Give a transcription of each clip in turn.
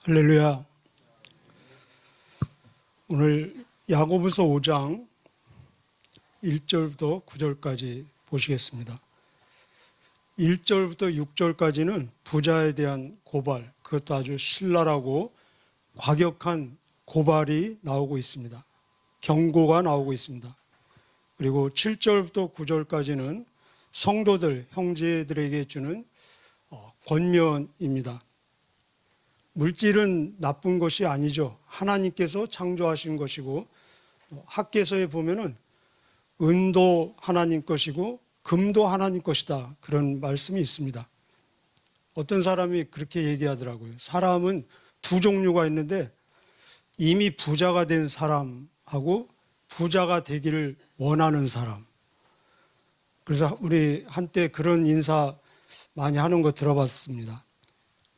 할렐루야. 오늘 야고보서 5장 1절부터 9절까지 보시겠습니다. 1절부터 6절까지는 부자에 대한 고발, 그것도 아주 신랄하고 과격한 고발이 나오고 있습니다. 경고가 나오고 있습니다. 그리고 7절부터 9절까지는 성도들, 형제들에게 주는 권면입니다. 물질은 나쁜 것이 아니죠. 하나님께서 창조하신 것이고, 학개서에 보면은 은도 하나님 것이고 금도 하나님 것이다, 그런 말씀이 있습니다. 어떤 사람이 그렇게 얘기하더라고요. 사람은 두 종류가 있는데, 이미 부자가 된 사람하고 부자가 되기를 원하는 사람. 그래서 우리 한때 그런 인사 많이 하는 거 들어봤습니다.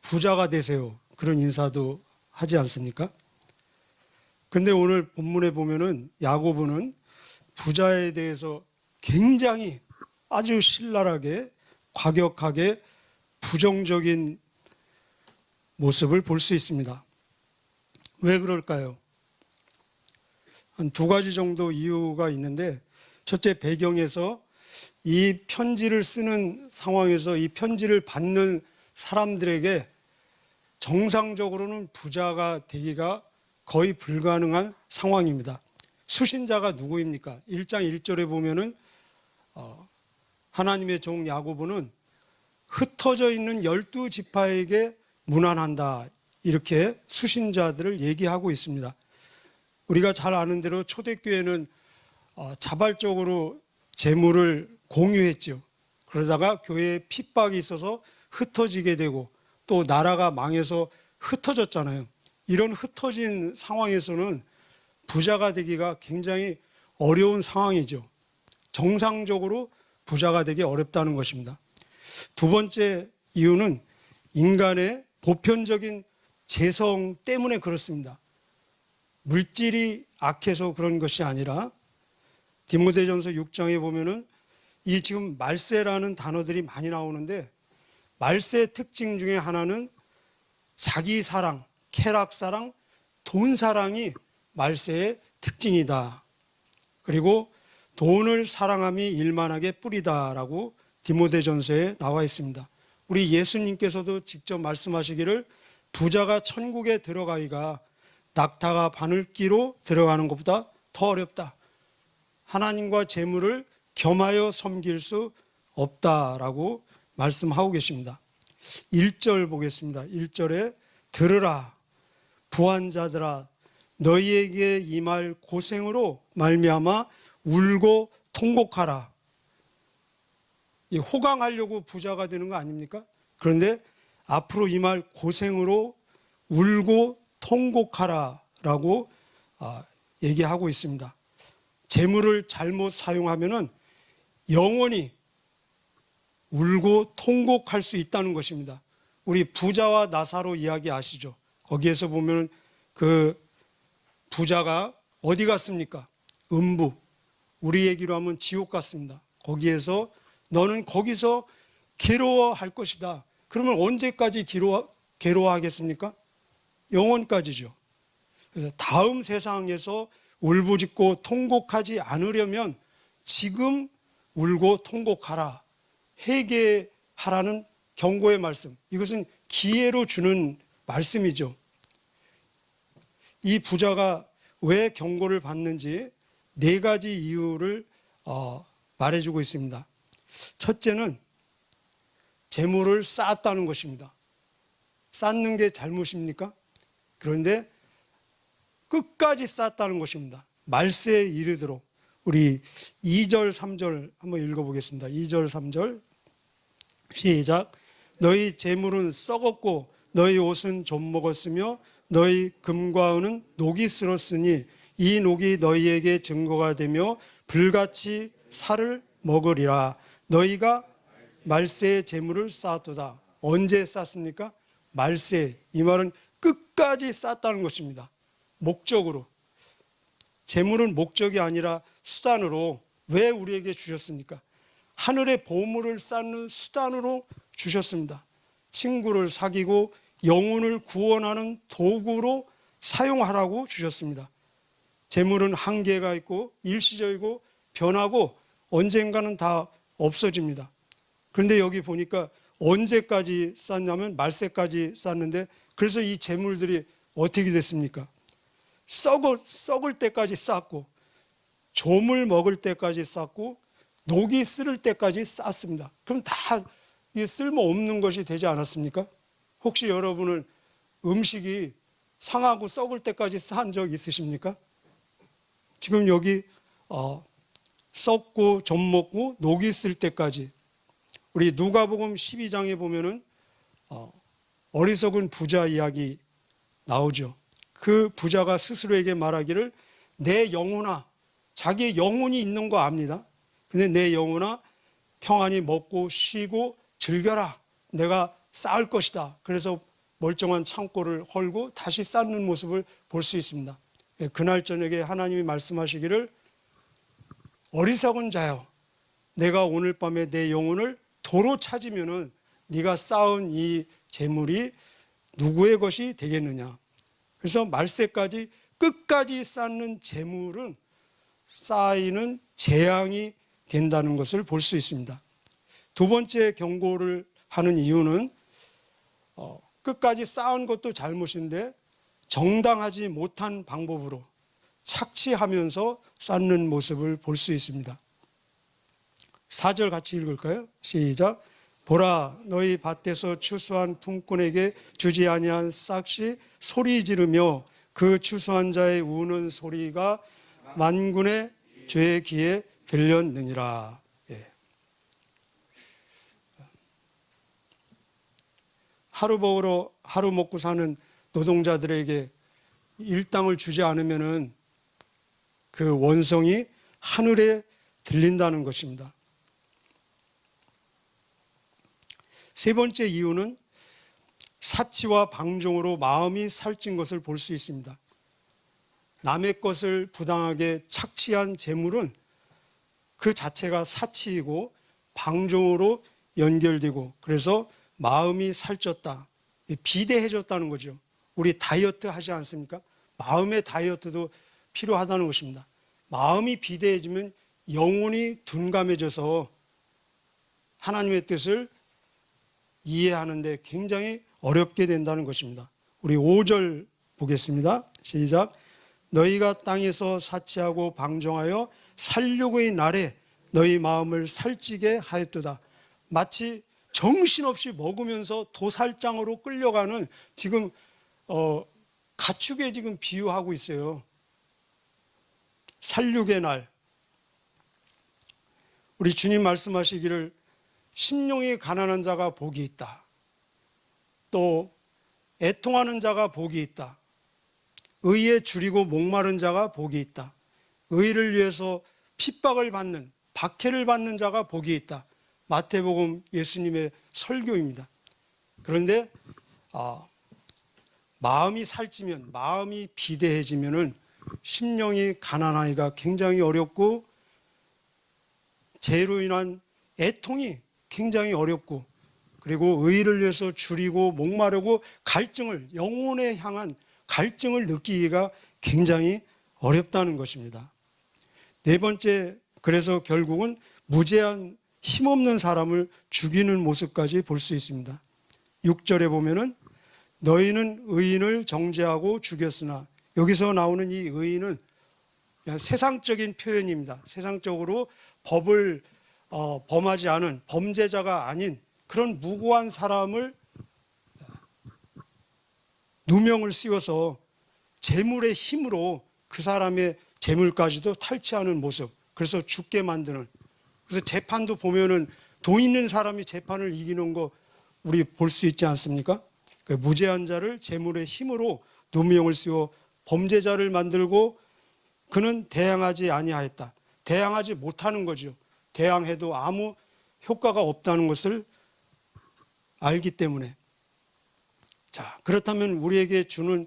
부자가 되세요, 그런 인사도 하지 않습니까? 근데 오늘 본문에 보면은 야고보는 부자에 대해서 굉장히 아주 신랄하게, 과격하게 부정적인 모습을 볼 수 있습니다. 왜 그럴까요? 한 두 가지 정도 이유가 있는데, 첫째, 배경에서 이 편지를 쓰는 상황에서 이 편지를 받는 사람들에게 정상적으로는 부자가 되기가 거의 불가능한 상황입니다. 수신자가 누구입니까? 1장 1절에 보면은 하나님의 종 야고보는 흩어져 있는 12지파에게 문안한다, 이렇게 수신자들을 얘기하고 있습니다. 우리가 잘 아는 대로 초대교회는 자발적으로 재물을 공유했죠. 그러다가 교회에 핍박이 있어서 흩어지게 되고, 또 나라가 망해서 흩어졌잖아요. 이런 흩어진 상황에서는 부자가 되기가 굉장히 어려운 상황이죠. 정상적으로 부자가 되기 어렵다는 것입니다. 두 번째 이유는 인간의 보편적인 재성 때문에 그렇습니다. 물질이 악해서 그런 것이 아니라, 디모데전서 6장에 보면은 이 지금 말세라는 단어들이 많이 나오는데, 말세의 특징 중에 하나는 자기 사랑, 쾌락 사랑, 돈 사랑이 말세의 특징이다. 그리고 돈을 사랑함이 일만하게 뿌리다라고 디모데전서에 나와 있습니다. 우리 예수님께서도 직접 말씀하시기를 부자가 천국에 들어가기가 낙타가 바늘기로 들어가는 것보다 더 어렵다. 하나님과 재물을 겸하여 섬길 수 없다라고 말씀하고 계십니다. 1절 보겠습니다. 1절에 들으라 부한자들아, 너희에게 임할 고생으로 말미암아 울고 통곡하라. 호강하려고 부자가 되는 거 아닙니까? 그런데 앞으로 임할 고생으로 울고 통곡하라 라고 얘기하고 있습니다. 재물을 잘못 사용하면은 영원히 울고 통곡할 수 있다는 것입니다. 우리 부자와 나사로 이야기 아시죠? 거기에서 보면 그 부자가 어디 갔습니까? 음부, 우리 얘기로 하면 지옥 갔습니다. 거기에서 너는 거기서 괴로워할 것이다. 그러면 언제까지 괴로워하겠습니까? 영원까지죠. 그래서 다음 세상에서 울부짖고 통곡하지 않으려면 지금 울고 통곡하라, 회개하라는 경고의 말씀, 이것은 기회로 주는 말씀이죠. 이 부자가 왜 경고를 받는지 네 가지 이유를 말해주고 있습니다. 첫째는 재물을 쌓았다는 것입니다. 쌓는 게 잘못입니까? 그런데 끝까지 쌓았다는 것입니다. 말세에 이르도록. 우리 2절 3절 한번 읽어보겠습니다. 2절 3절 시작. 너희 재물은 썩었고 너희 옷은 좀 먹었으며 너희 금과 은은 녹이 슬었으니 이 녹이 너희에게 증거가 되며 불같이 살을 먹으리라. 너희가 말세의 재물을 쌓았도다. 언제 쌓습니까? 말세. 이 말은 끝까지 쌓았다는 것입니다. 목적으로. 재물은 목적이 아니라 수단으로. 왜 우리에게 주셨습니까? 하늘의 보물을 쌓는 수단으로 주셨습니다. 친구를 사귀고 영혼을 구원하는 도구로 사용하라고 주셨습니다. 재물은 한계가 있고 일시적이고 변하고 언젠가는 다 없어집니다. 그런데 여기 보니까 언제까지 쌓냐면 말세까지 쌓는데, 그래서 이 재물들이 어떻게 됐습니까? 썩을 때까지 쌓고, 조물 먹을 때까지 쌓고, 녹이 쓸을 때까지 쌓습니다. 그럼 다 쓸모없는 것이 되지 않았습니까? 혹시 여러분은 음식이 상하고 썩을 때까지 쌓은 적 있으십니까? 지금 여기 썩고 좀 먹고 녹이 쓸 때까지, 우리 누가복음 12장에 보면은 어리석은 부자 이야기 나오죠. 그 부자가 스스로에게 말하기를 내 영혼아, 자기의 영혼이 있는 거 압니다. 근데 내 영혼아 평안히 먹고 쉬고 즐겨라, 내가 쌓을 것이다. 그래서 멀쩡한 창고를 헐고 다시 쌓는 모습을 볼 수 있습니다. 그날 저녁에 하나님이 말씀하시기를 어리석은 자여, 내가 오늘 밤에 내 영혼을 도로 찾으면은 네가 쌓은 이 재물이 누구의 것이 되겠느냐. 그래서 말세까지 끝까지 쌓는 재물은 쌓이는 재앙이 된다는 것을 볼 수 있습니다. 두 번째 경고를 하는 이유는 끝까지 쌓은 것도 잘못인데 정당하지 못한 방법으로 착취하면서 쌓는 모습을 볼 수 있습니다. 4절 같이 읽을까요? 시작. 보라, 너희 밭에서 추수한 품꾼에게 주지 아니한 싹시 소리 지르며 그 추수한 자의 우는 소리가 만군의 주의 귀에 들렸느니라. 예. 하루 먹고 사는 노동자들에게 일당을 주지 않으면은 그 원성이 하늘에 들린다는 것입니다. 세 번째 이유는 사치와 방종으로 마음이 살찐 것을 볼 수 있습니다. 남의 것을 부당하게 착취한 재물은 그 자체가 사치이고 방종으로 연결되고, 그래서 마음이 살쪘다, 비대해졌다는 거죠. 우리 다이어트 하지 않습니까? 마음의 다이어트도 필요하다는 것입니다. 마음이 비대해지면 영혼이 둔감해져서 하나님의 뜻을 이해하는데 굉장히 어렵게 된다는 것입니다. 우리 5절 보겠습니다. 시작. 너희가 땅에서 사치하고 방종하여 살육의 날에 너희 마음을 살찌게 하였도다. 마치 정신없이 먹으면서 도살장으로 끌려가는 지금 가축에 지금 비유하고 있어요. 살육의 날. 우리 주님 말씀하시기를 심령이 가난한 자가 복이 있다. 또 애통하는 자가 복이 있다. 의에 줄이고 목마른 자가 복이 있다. 의를 위해서 핍박을 받는, 박해를 받는 자가 복이 있다. 마태복음 예수님의 설교입니다. 그런데 마음이 살찌면, 마음이 비대해지면은 심령이 가난하기가 굉장히 어렵고 죄로 인한 애통이 굉장히 어렵고, 그리고 의를 위해서 줄이고 목마르고 갈증을, 영혼에 향한 갈증을 느끼기가 굉장히 어렵다는 것입니다. 네 번째, 그래서 결국은 무제한 힘없는 사람을 죽이는 모습까지 볼 수 있습니다. 6절에 보면은 너희는 의인을 정죄하고 죽였으나, 여기서 나오는 이 의인은 그냥 세상적인 표현입니다. 세상적으로 법을 범하지 않은 범죄자가 아닌 그런 무고한 사람을 누명을 씌워서 재물의 힘으로 그 사람의 재물까지도 탈취하는 모습, 그래서 죽게 만드는. 그래서 재판도 보면은 돈 있는 사람이 재판을 이기는 거 우리 볼 수 있지 않습니까? 그 무죄한 자를 재물의 힘으로 누명을 씌워 범죄자를 만들고, 그는 대항하지 아니하였다. 대항하지 못하는 거죠. 대항해도 아무 효과가 없다는 것을 알기 때문에. 자, 그렇다면 우리에게 주는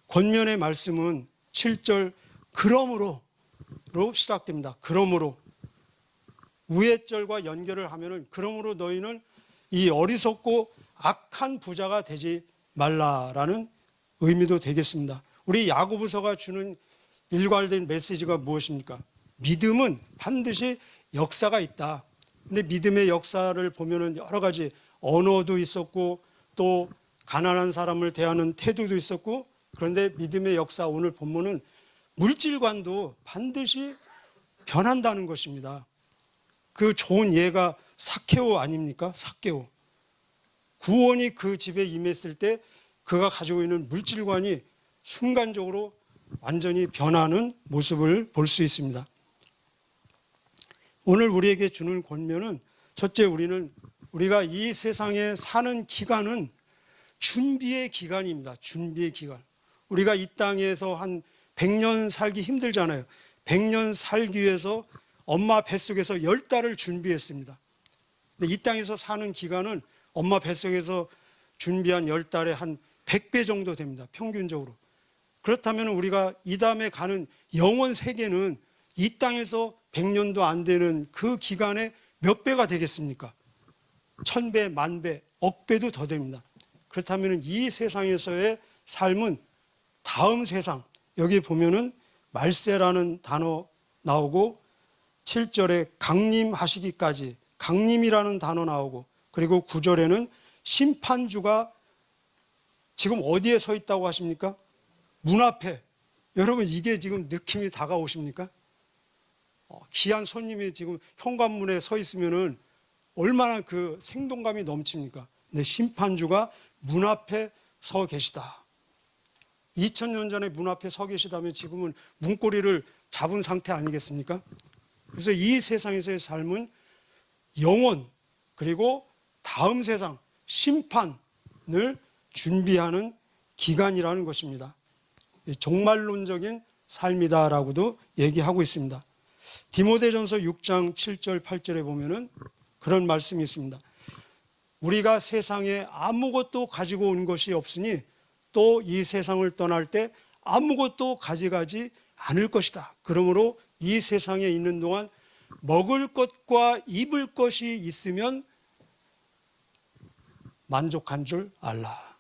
권면의 말씀은 7절 그러므로로 시작됩니다. 그러므로. 우회절과 연결을 하면은 그러므로 너희는 이 어리석고 악한 부자가 되지 말라라는 의미도 되겠습니다. 우리 야고보서가 주는 일괄된 메시지가 무엇입니까? 믿음은 반드시 역사가 있다. 근데 믿음의 역사를 보면은 여러 가지 언어도 있었고 또 가난한 사람을 대하는 태도도 있었고, 그런데 믿음의 역사 오늘 본문은 물질관도 반드시 변한다는 것입니다. 그 좋은 예가 삭개오 아닙니까? 삭개오. 구원이 그 집에 임했을 때 그가 가지고 있는 물질관이 순간적으로 완전히 변하는 모습을 볼 수 있습니다. 오늘 우리에게 주는 권면은 첫째, 우리가 이 세상에 사는 기간은 준비의 기간입니다. 준비의 기간. 우리가 이 땅에서 한 100년 살기 힘들잖아요. 100년 살기 위해서 엄마 뱃속에서 10달을 준비했습니다. 근데 이 땅에서 사는 기간은 엄마 뱃속에서 준비한 10달에 한 100배 정도 됩니다. 평균적으로. 그렇다면 우리가 이 다음에 가는 영원 세계는 이 땅에서 100년도 안 되는 그 기간에 몇 배가 되겠습니까? 1000배, 10,000배, 억배도 더 됩니다. 그렇다면 이 세상에서의 삶은 다음 세상, 여기 보면은 말세라는 단어 나오고 7절에 강림하시기까지, 강림이라는 단어 나오고, 그리고 9절에는 심판주가 지금 어디에 서 있다고 하십니까? 문 앞에. 여러분, 이게 지금 느낌이 다가오십니까? 귀한 손님이 지금 현관문에 서 있으면은 얼마나 그 생동감이 넘칩니까? 근데 심판주가 문 앞에 서 계시다. 2000년 전에 문 앞에 서 계시다면 지금은 문고리를 잡은 상태 아니겠습니까? 그래서 이 세상에서의 삶은 영원, 그리고 다음 세상, 심판을 준비하는 기간이라는 것입니다. 종말론적인 삶이다라고도 얘기하고 있습니다. 디모데전서 6장 7절 8절에 보면은 그런 말씀이 있습니다. 우리가 세상에 아무것도 가지고 온 것이 없으니 또 이 세상을 떠날 때 아무것도 가져가지 않을 것이다. 그러므로 이 세상에 있는 동안 먹을 것과 입을 것이 있으면 만족한 줄 알라.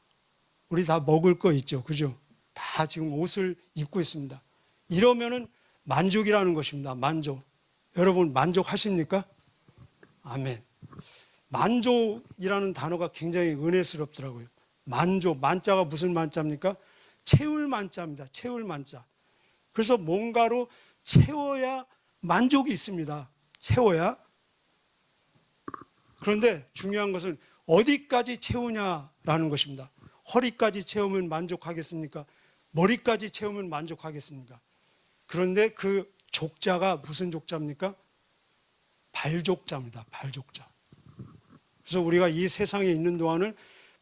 우리 다 먹을 거 있죠, 그죠? 다 지금 옷을 입고 있습니다. 이러면은 만족이라는 것입니다. 만족. 여러분, 만족하십니까? 아멘. 만족이라는 단어가 굉장히 은혜스럽더라고요. 만족, 만자가 무슨 만자입니까? 채울 만자입니다. 채울 만자. 그래서 뭔가로 채워야 만족이 있습니다. 채워야. 그런데 중요한 것은 어디까지 채우냐라는 것입니다. 허리까지 채우면 만족하겠습니까? 머리까지 채우면 만족하겠습니까? 그런데 그 족자가 무슨 족자입니까? 발족자입니다. 발족자. 그래서 우리가 이 세상에 있는 동안은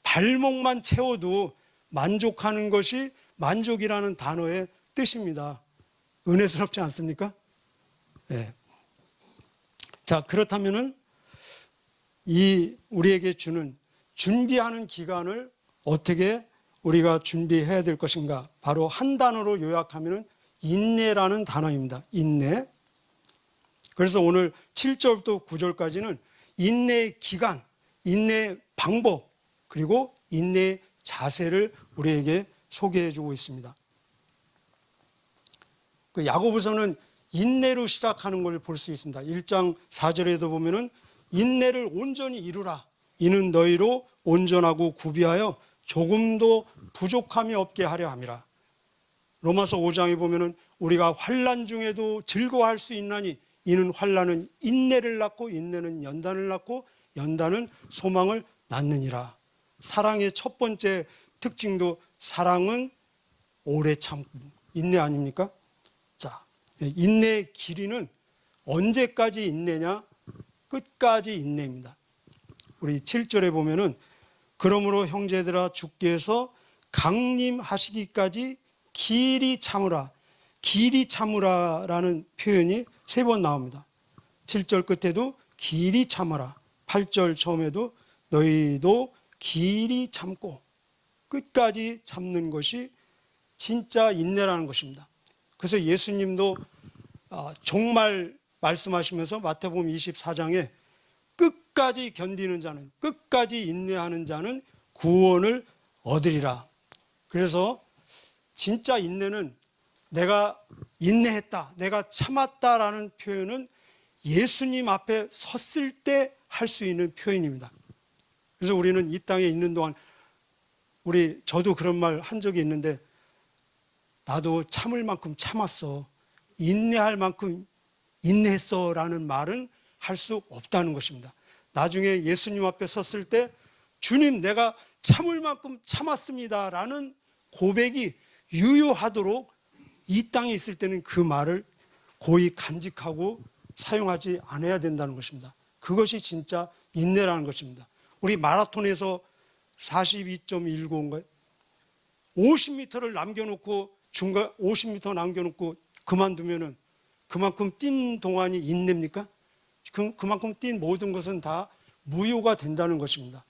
발목만 채워도 만족하는 것이 만족이라는 단어의 뜻입니다. 은혜스럽지 않습니까? 네. 자, 그렇다면은 이 우리에게 주는 준비하는 기간을 어떻게 우리가 준비해야 될 것인가? 바로 한 단어로 요약하면은 인내라는 단어입니다. 인내. 그래서 오늘 7절부터 9절까지는 인내의 기간, 인내의 방법, 그리고 인내의 자세를 우리에게 소개해 주고 있습니다. 그 야고보서는 인내로 시작하는 걸 볼 수 있습니다. 1장 4절에도 보면은 인내를 온전히 이루라. 이는 너희로 온전하고 구비하여 조금도 부족함이 없게 하려 함이라. 로마서 5장에 보면은 우리가 환난 중에도 즐거워할 수 있나니 이는 환난은 인내를 낳고 인내는 연단을 낳고 연단은 소망을 낳느니라. 사랑의 첫 번째 특징도 사랑은 오래 참고 인내 아닙니까? 자, 인내의 길이는 언제까지 인내냐? 끝까지 인내입니다. 우리 7절에 보면은 그러므로 형제들아 주께서 강림하시기까지 길이 참으라. 길이 참으라라는 표현이 3번 나옵니다. 7절 끝에도 길이 참아라. 8절 처음에도 너희도 길이 참고, 끝까지 참는 것이 진짜 인내라는 것입니다. 그래서 예수님도 종말 말씀하시면서 마태복음 24장에 끝까지 견디는 자는, 끝까지 인내하는 자는 구원을 얻으리라. 그래서 진짜 인내는 내가 인내했다, 내가 참았다라는 표현은 예수님 앞에 섰을 때 할 수 있는 표현입니다. 그래서 우리는 이 땅에 있는 동안 저도 그런 말 한 적이 있는데, 나도 참을 만큼 참았어, 인내할 만큼 인내했어 라는 말은 할 수 없다는 것입니다. 나중에 예수님 앞에 섰을 때 주님, 내가 참을 만큼 참았습니다 라는 고백이 유효하도록 이 땅에 있을 때는 그 말을 고이 간직하고 사용하지 않아야 된다는 것입니다. 그것이 진짜 인내라는 것입니다. 우리 마라톤에서 42.195인가요? 50m를 남겨놓고 50m 남겨놓고 그만두면은 그만큼 뛴 동안이 인내입니까? 그만큼 뛴 모든 것은 다 무효가 된다는 것입니다.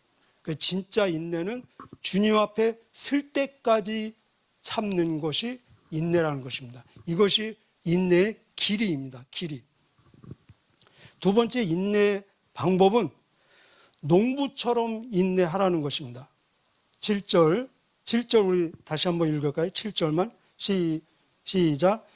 진짜 인내는 주님 앞에 설 때까지 참는 것이 인내라는 것입니다. 이것이 인내의 길이입니다. 길이. 두 번째 인내 방법은 농부처럼 인내하라는 것입니다. 7절 우리 다시 한번 읽을까요? 7절만 시작.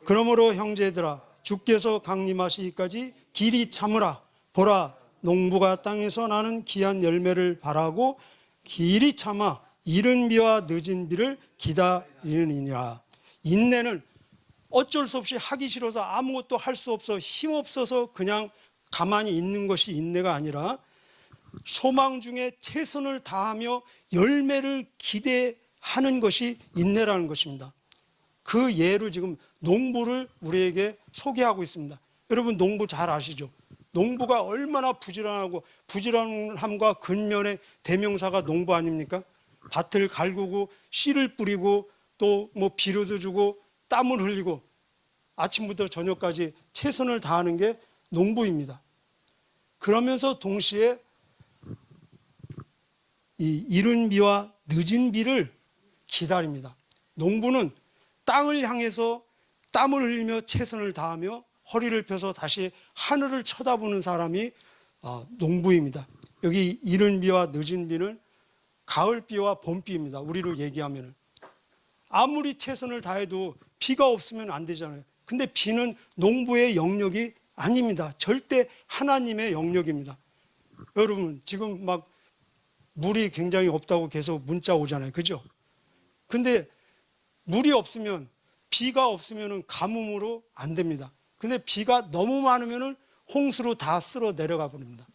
그러므로 형제들아, 주께서 강림하시기까지 길이 참으라. 보라, 농부가 땅에서 나는 귀한 열매를 바라고 길이 참아 이른 비와 늦은 비를 기다리느니라. 인내는 어쩔 수 없이 하기 싫어서 아무것도 할 수 없어 힘없어서 그냥 가만히 있는 것이 인내가 아니라 소망 중에 최선을 다하며 열매를 기대하는 것이 인내라는 것입니다. 그 예로 지금 농부를 우리에게 소개하고 있습니다. 여러분 농부 잘 아시죠? 농부가 얼마나 부지런하고, 부지런함과 근면의 대명사가 농부 아닙니까? 밭을 갈구고 씨를 뿌리고 또 뭐 비료도 주고 땀을 흘리고 아침부터 저녁까지 최선을 다하는 게 농부입니다. 그러면서 동시에 이 이른 비와 늦은 비를 기다립니다. 농부는 땅을 향해서 땀을 흘리며 최선을 다하며 허리를 펴서 다시 하늘을 쳐다보는 사람이 농부입니다. 여기 이른 비와 늦은 비는 가을비와 봄비입니다. 우리로 얘기하면 아무리 최선을 다해도 비가 없으면 안 되잖아요. 근데 비는 농부의 영역이 아닙니다. 절대 하나님의 영역입니다. 여러분 지금 막 물이 굉장히 없다고 계속 문자 오잖아요. 그죠? 근데 물이 없으면, 비가 없으면 가뭄으로 안 됩니다. 근데 비가 너무 많으면 홍수로 다 쓸어 내려가 버립니다.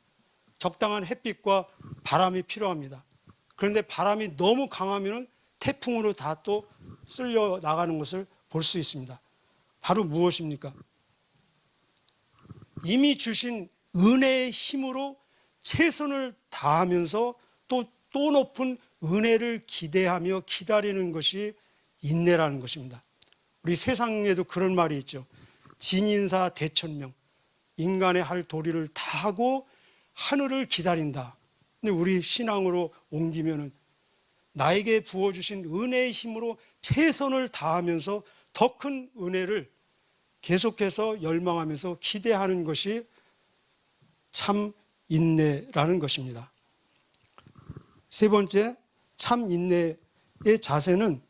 적당한 햇빛과 바람이 필요합니다. 그런데 바람이 너무 강하면 태풍으로 다 또 쓸려 나가는 것을 볼 수 있습니다. 바로 무엇입니까? 이미 주신 은혜의 힘으로 최선을 다하면서 또 높은 은혜를 기대하며 기다리는 것이 인내라는 것입니다. 우리 세상에도 그런 말이 있죠. 진인사 대천명, 인간의 할 도리를 다하고 하늘을 기다린다. 근데 우리 신앙으로 옮기면은 나에게 부어주신 은혜의 힘으로 최선을 다하면서 더 큰 은혜를 계속해서 열망하면서 기대하는 것이 참 인내라는 것입니다. 세 번째, 참 인내의 자세는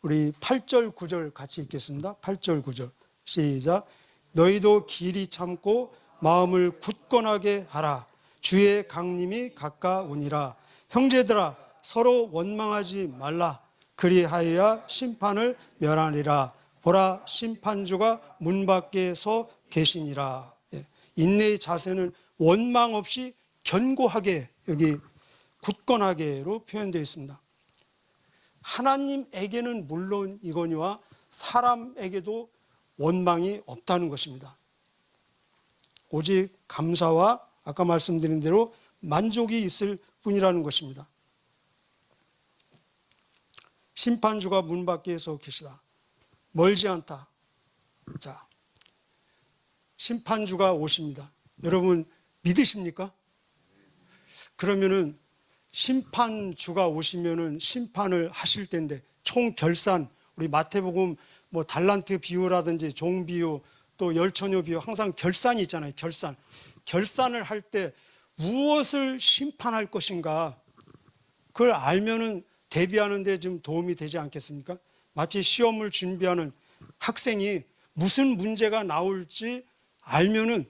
우리 8절 9절 같이 읽겠습니다. 8절 9절 시작. 너희도 길이 참고 마음을 굳건하게 하라. 주의 강림이 가까우니라. 형제들아, 서로 원망하지 말라. 그리하여야 심판을 면하리라. 보라, 심판주가 문 밖에 서 계시니라. 인내의 자세는 원망 없이 견고하게, 여기 굳건하게로 표현되어 있습니다. 하나님에게는 물론 이거니와 사람에게도 원망이 없다는 것입니다. 오직 감사와 아까 말씀드린 대로 만족이 있을 뿐이라는 것입니다. 심판주가 문 밖에 서 계시다. 멀지 않다. 자, 심판주가 오십니다. 여러분 믿으십니까? 그러면은 심판주가 오시면은 심판을 하실 텐데 총 결산, 우리 마태복음 뭐 달란트 비유라든지 종 비유 또 열처녀 비유 항상 결산이 있잖아요. 결산을 할 때 무엇을 심판할 것인가, 그걸 알면은 대비하는 데 좀 도움이 되지 않겠습니까? 마치 시험을 준비하는 학생이 무슨 문제가 나올지 알면은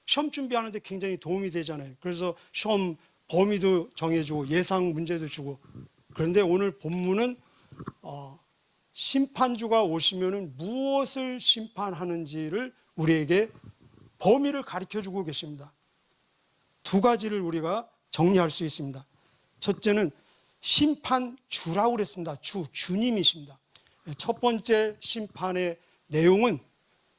시험 준비하는 데 굉장히 도움이 되잖아요. 그래서 시험 범위도 정해주고 예상 문제도 주고. 그런데 오늘 본문은 심판주가 오시면은 무엇을 심판하는지를 우리에게 범위를 가르쳐주고 계십니다. 두 가지를 우리가 정리할 수 있습니다. 첫째는 심판주라고 그랬습니다. 주님이십니다. 첫 번째 심판의 내용은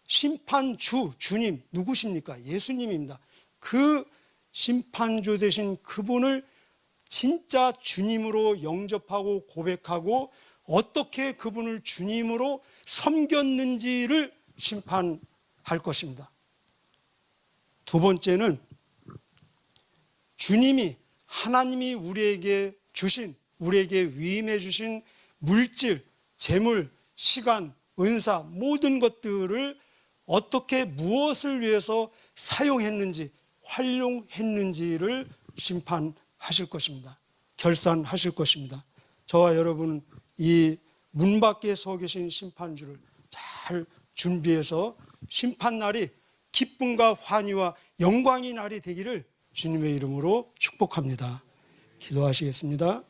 심판주, 주님, 누구십니까? 예수님입니다. 그 심판주 되신 그분을 진짜 주님으로 영접하고 고백하고 어떻게 그분을 주님으로 섬겼는지를 심판할 것입니다. 두 번째는 주님이, 하나님이 우리에게 주신, 우리에게 위임해 주신 물질, 재물, 시간, 은사, 모든 것들을 어떻게 무엇을 위해서 사용했는지, 활용했는지를 심판하실 것입니다. 결산하실 것입니다. 저와 여러분 이 문 밖에 서 계신 심판주를 잘 준비해서 심판날이 기쁨과 환희와 영광의 날이 되기를 주님의 이름으로 축복합니다. 기도하시겠습니다.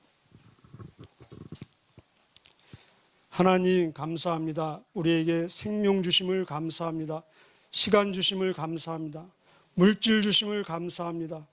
하나님 감사합니다. 우리에게 생명 주심을 감사합니다. 시간 주심을 감사합니다. 물질 주심을 감사합니다.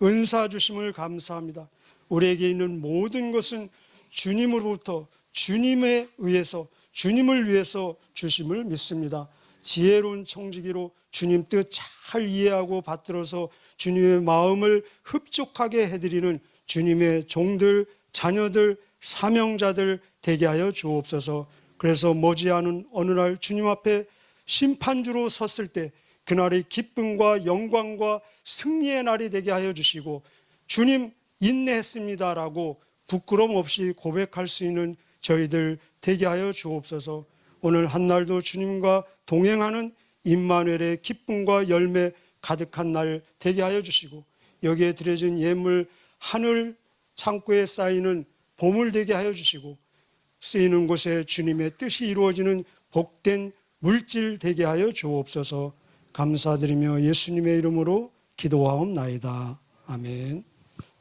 은사 주심을 감사합니다. 우리에게 있는 모든 것은 주님으로부터 주님에 의해서 주님을 위해서 주심을 믿습니다. 지혜로운 청지기로 주님 뜻 잘 이해하고 받들어서 주님의 마음을 흡족하게 해드리는 주님의 종들, 자녀들, 사명자들 되게 하여 주옵소서. 그래서 머지않은 어느 날 주님 앞에 심판주로 섰을 때 그날이 기쁨과 영광과 승리의 날이 되게 하여 주시고 주님 인내했습니다라고 부끄럼 없이 고백할 수 있는 저희들 되게 하여 주옵소서. 오늘 한날도 주님과 동행하는 임마누엘의 기쁨과 열매 가득한 날 되게 하여 주시고 여기에 드려진 예물 하늘 창고에 쌓이는 보물 되게 하여 주시고 쓰이는 곳에 주님의 뜻이 이루어지는 복된 물질 되게 하여 주옵소서. 감사드리며 예수님의 이름으로 기도하옵나이다. 아멘.